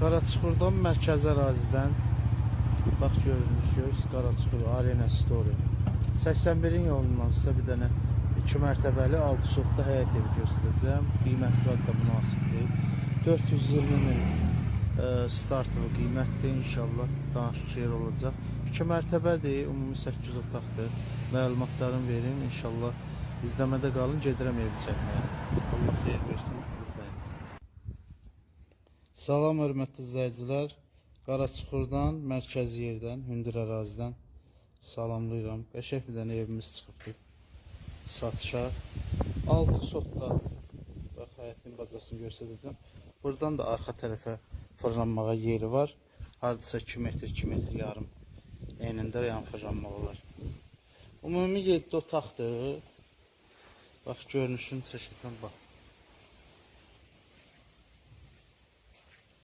Qaraçuxurdan mərkəzi ərazidən bax görürsünüz, Qaraçuxur Arena Story 81-in yolundan sizə bir dənə 2 mərtəbəli 6 sotda həyət evi göstərəcəm. Qiymətlər də münasibdir. 420 min startlı qiymətdir. İnşallah danışıq yer olacaq. 2 mərtəbədir, ümumi 8 otaqdır. Məlumatlarını verim. İnşallah izləmədə qalın, gedirəm evi çəkməyə. Allah xeyir versin, izləyin. Salam hörmətli izləyicilər. Qaraçuxurdan, mərkəzi yerdən, hündür ərazidən salamlayıram. Qəşəng bir dənə evimiz çıxıbdır satışa. 6 sotda bax, həyətin bacasını göstərəcəm. Buradan da arxa tərəfə fırlanmağa yeri var. Hardasa 2 metr, 2 metr yarım enində yan fırlanmaq olar. Ümumi 7 otaqdır. Bax, görünüşünü çəkəcəm, bax.